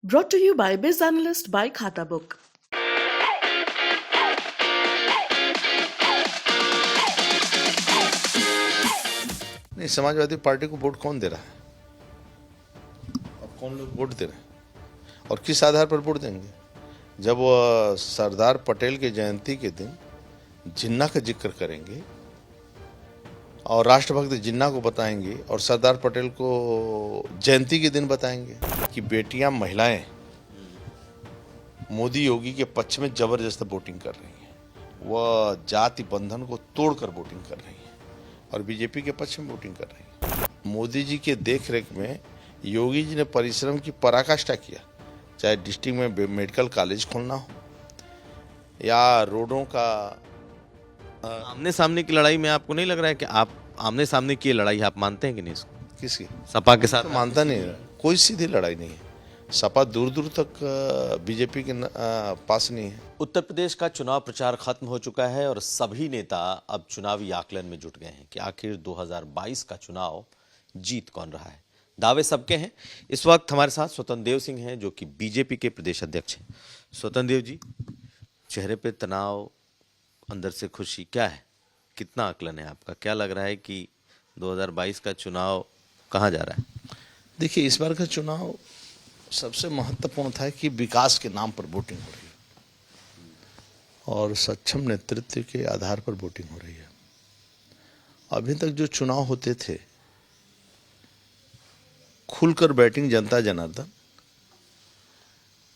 Brought to you by Biz Analyst by Khata Book. नहीं, Samajwadi party को vote कौन दे रहा है? अब कौन लोग वोट दे रहे हैं और किस आधार पर वोट देंगे? जब वो सरदार पटेल की जयंती के दिन जिन्ना का जिक्र करेंगे और राष्ट्रभक्त जिन्ना को बताएंगे और सरदार पटेल को जयंती के दिन बताएंगे कि बेटियां महिलाएं मोदी योगी के पक्ष में जबरदस्त वोटिंग कर रही हैं, वह जाति बंधन को तोड़कर वोटिंग कर रही हैं और बीजेपी के पक्ष में वोटिंग कर रही हैं। मोदी जी के देखरेख में योगी जी ने परिश्रम की पराकाष्ठा किया, चाहे डिस्ट्रिक्ट में मेडिकल कॉलेज खोलना हो या रोडों का आमने सामने की लड़ाई में आपको नहीं लग रहा है कि आप आमने सामने की लड़ाई आप मानते हैं कि नहीं इसको? किसकी सपा के साथ तो मानता नहीं है। कोई सीधी लड़ाई नहीं है। सपा दूर दूर तक बीजेपी के पास नहीं है। उत्तर प्रदेश का चुनाव प्रचार खत्म हो चुका है और सभी नेता अब चुनावी आकलन में जुट गए हैं कि आखिर 2022 का चुनाव जीत कौन रहा है। दावे सबके हैं। इस वक्त हमारे साथ स्वतंत्र देव सिंह हैं जो कि बीजेपी के प्रदेश अध्यक्ष हैं। स्वतंत्र देव जी, चेहरे पे तनाव, अंदर से खुशी, क्या है, कितना आकलन है आपका? क्या लग रहा है कि 2022 का चुनाव कहाँ जा रहा है? देखिए, इस बार का चुनाव सबसे महत्वपूर्ण था कि विकास के नाम पर वोटिंग हो रही है और सक्षम नेतृत्व के आधार पर वोटिंग हो रही है। अभी तक जो चुनाव होते थे, खुलकर बैटिंग जनता जनार्दन,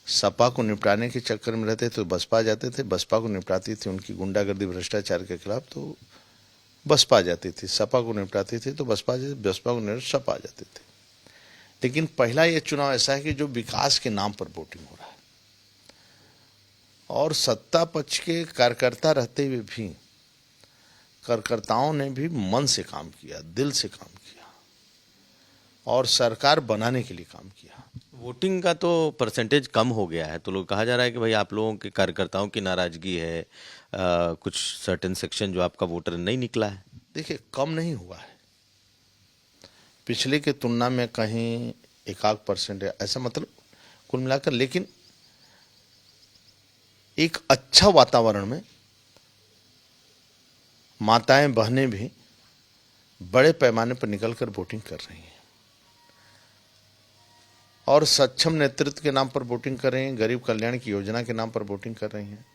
सपा को निपटाने के चक्कर में रहते तो बसपा जाते थे, बसपा को निपटाती थी उनकी गुंडागर्दी भ्रष्टाचार के खिलाफ तो बसपा जाती थी, सपा को निपटाती थी तो बसपा को निपट सपा जाती थी। लेकिन पहला यह चुनाव ऐसा है कि जो विकास के नाम पर वोटिंग हो रहा है और सत्ता पक्ष के कार्यकर्ता रहते हुए भी कार्यकर्ताओं ने भी मन से काम किया, दिल से काम किया और सरकार बनाने के लिए काम किया। वोटिंग का तो परसेंटेज कम हो गया है, तो लोग कहा जा रहा है कि भाई आप लोगों के कार्यकर्ताओं की नाराजगी है, कुछ सर्टेन सेक्शन जो आपका वोटर नहीं निकला है। देखिए, कम नहीं हुआ है, पिछले के तुलना में कहीं 1% है, ऐसा मतलब कुल मिलाकर। लेकिन एक अच्छा वातावरण में माताएं बहनें भी बड़े पैमाने पर निकलकर वोटिंग कर रही हैं और सक्षम नेतृत्व के नाम पर वोटिंग कर रही हैं, गरीब कल्याण की योजना के नाम पर वोटिंग कर रही हैं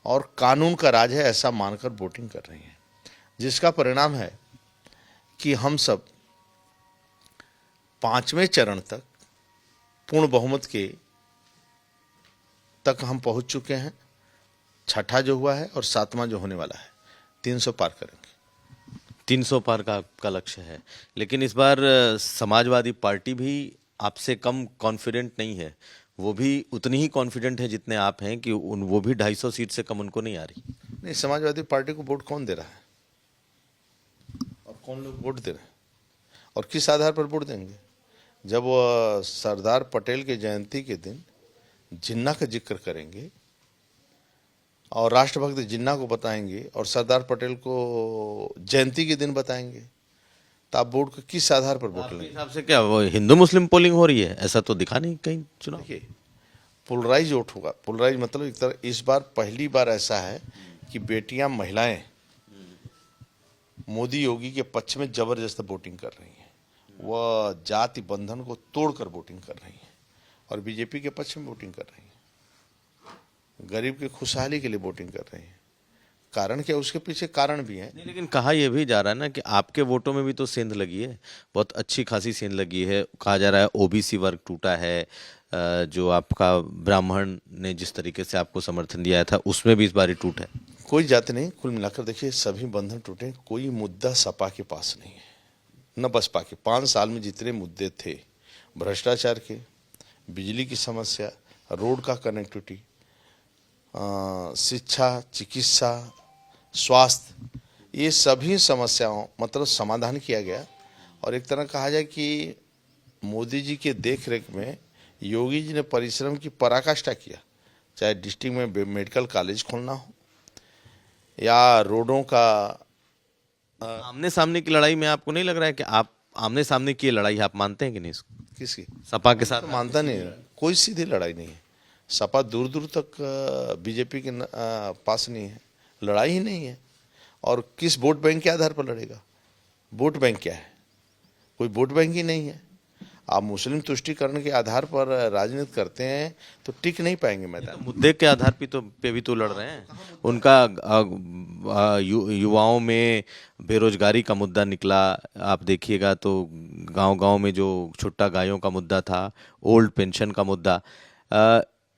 और कानून का राज है ऐसा मानकर वोटिंग कर रही हैं, जिसका परिणाम है कि हम सब 5वें चरण तक पूर्ण बहुमत के तक हम पहुंच चुके हैं। छठा जो हुआ है और 7वां जो होने वाला है, 300 पार करेंगे। 300 पार का आपका लक्ष्य है, लेकिन इस बार समाजवादी पार्टी भी आपसे कम कॉन्फिडेंट नहीं है, वो भी उतनी ही कॉन्फिडेंट है जितने आप हैं कि वो भी 250 सीट से कम उनको नहीं आ रही। नहीं, समाजवादी पार्टी को वोट कौन दे रहा है? अब कौन लोग वोट दे रहे हैं और किस आधार पर वोट देंगे? जब वो सरदार पटेल की जयंती के दिन जिन्ना का जिक्र करेंगे और राष्ट्रभक्त जिन्ना को बताएंगे और सरदार पटेल को जयंती के दिन बताएंगे, तो आप वोट को किस आधार पर वोट आपके लेंगे? हिसाब से क्या वो हिंदू मुस्लिम पोलिंग हो रही है? ऐसा तो दिखा नहीं कहीं चुनाव। देखिए, पोलराइज वोट होगा। पोलराइज मतलब एक तरह इस बार पहली बार ऐसा है कि बेटियां महिलाएं मोदी योगी के पक्ष में जबरदस्त वोटिंग कर रही हैं, वह जाति बंधन को तोड़कर वोटिंग कर रही हैं और बीजेपी के पक्ष में वोटिंग कर रही हैं, गरीब की खुशहाली के लिए वोटिंग कर रही हैं। कारण क्या? उसके पीछे कारण भी है। नहीं, लेकिन कहा यह भी जा रहा है ना कि आपके वोटों में भी तो सेंध लगी है, बहुत अच्छी खासी सेंध लगी है। कहा जा रहा है ओबीसी वर्ग टूटा है, जो आपका ब्राह्मण ने जिस तरीके से आपको समर्थन दिया था उसमें भी इस बार टूट है। कोई जाति नहीं, कुल मिलाकर देखिए सभी बंधन टूटे। कोई मुद्दा सपा के पास नहीं है, न बसपा के। 5 साल में जितने मुद्दे थे, भ्रष्टाचार के, बिजली की समस्या, रोड का कनेक्टिविटी, शिक्षा, चिकित्सा, स्वास्थ्य, ये सभी समस्याओं मतलब समाधान किया गया। और एक तरह कहा जाए कि मोदी जी के देखरेख में योगी जी ने परिश्रम की पराकाष्ठा किया, चाहे डिस्ट्रिक्ट में मेडिकल कॉलेज खोलना हो या रोडों का आमने सामने की लड़ाई में आपको नहीं लग रहा है कि आप आमने सामने की लड़ाई आप मानते हैं कि नहीं इसको? किसकी सपा के साथ तो मानता नहीं है। कोई सीधी लड़ाई नहीं है। सपा दूर दूर तक बीजेपी के पास नहीं है, लड़ाई ही नहीं है। और किस वोट बैंक के आधार पर लड़ेगा? वोट बैंक क्या है? कोई वोट बैंक ही नहीं है। आप मुस्लिम तुष्टीकरण के आधार पर राजनीति करते हैं तो टिक नहीं पाएंगे मैदान। मुद्दे के आधार पे भी तो लड़ रहे हैं। उनका युवाओं में बेरोजगारी का मुद्दा निकला। आप देखिएगा तो गांव-गांव में जो छुट्टा गायों का मुद्दा था, ओल्ड पेंशन का मुद्दा,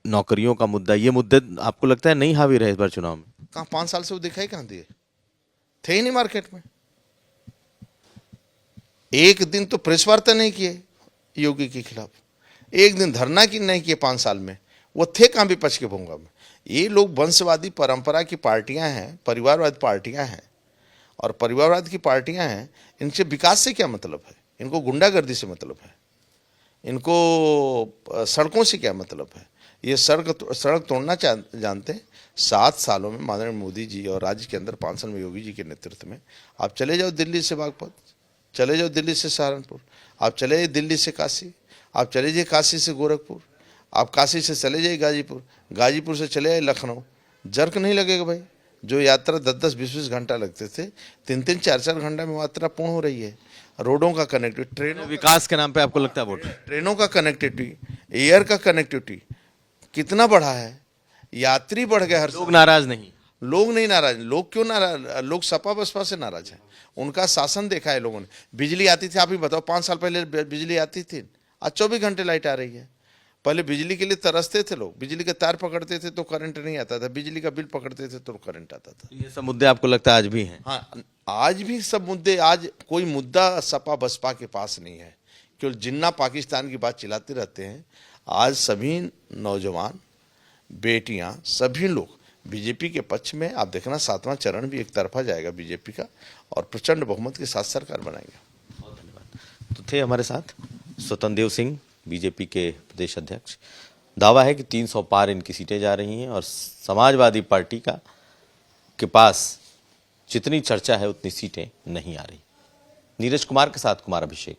नौकरियों का मुद्दा, ये मुद्दे आपको लगता है नहीं हावी रहे इस बार चुनाव में? कहाँ 5 साल से वो दिखाई कहाँ दिए? थे ही नहीं मार्केट में। एक दिन तो प्रेस वार्ता नहीं किए योगी के खिलाफ, एक दिन धरना की नहीं किए 5 साल में। वो थे कहाँ विपक्ष के भूंगा में? ये लोग वंशवादी परंपरा की पार्टियां हैं, परिवारवाद पार्टियां हैं। और परिवारवाद की पार्टियां हैं, इनसे विकास से क्या मतलब है? इनको गुंडागर्दी से मतलब है, इनको सड़कों से क्या मतलब है? ये सड़क तोड़ना जानते हैं। 7 सालों में माननीय मोदी जी और राज्य के अंदर 5 साल में योगी जी के नेतृत्व में आप चले जाओ दिल्ली से बागपत, चले जाओ दिल्ली से सहारनपुर, आप चले जाइए दिल्ली से काशी, आप चले जाइए काशी से गोरखपुर, आप काशी से चले जाइए गाजीपुर, गाजीपुर से चले जाइए लखनऊ। जर्क नहीं लगेगा भाई। जो यात्रा 10-10, 20-20 घंटा लगते थे, 3-3, 4-4 घंटा में यात्रा पूर्ण हो रही है। रोडों का कनेक्टिविटी, ट्रेनों, विकास के नाम पे आपको लगता है वोट? ट्रेनों का कनेक्टिविटी, एयर का कनेक्टिविटी कितना बढ़ा है। यात्री बढ़ गए, हर लोग नाराज नहीं? लोग नहीं नाराज। लोग क्यों नाराज? लोग सपा बसपा से नाराज हैं। उनका शासन देखा है लोगों ने। बिजली आती थी, आप ही बताओ, 5 साल पहले बिजली आती थी, आज 24 घंटे लाइट आ रही है। पहले बिजली के लिए तरसते थे लोग, बिजली के तार पकड़ते थे तो करंट नहीं आता था, बिजली का बिल पकड़ते थे तो करंट आता था। ये सब मुद्दे आपको लगता है आज भी हैं? हाँ, आज भी सब मुद्दे। आज कोई मुद्दा सपा बसपा के पास नहीं है। केवल जिन्ना पाकिस्तान की बात चिल्लाते रहते हैं। आज सभी नौजवान, बेटियां, सभी लोग बीजेपी के पक्ष में। आप देखना 7वां चरण भी एक तरफा जाएगा बीजेपी का, और प्रचंड बहुमत के साथ सरकार बनाएंगे। बहुत धन्यवाद। तो थे हमारे साथ स्वतंत्र देव सिंह, बीजेपी के प्रदेश अध्यक्ष। दावा है कि 300 पार इनकी सीटें जा रही हैं और समाजवादी पार्टी के पास जितनी चर्चा है उतनी सीटें नहीं आ रही। नीरज कुमार के साथ कुमार अभिषेक।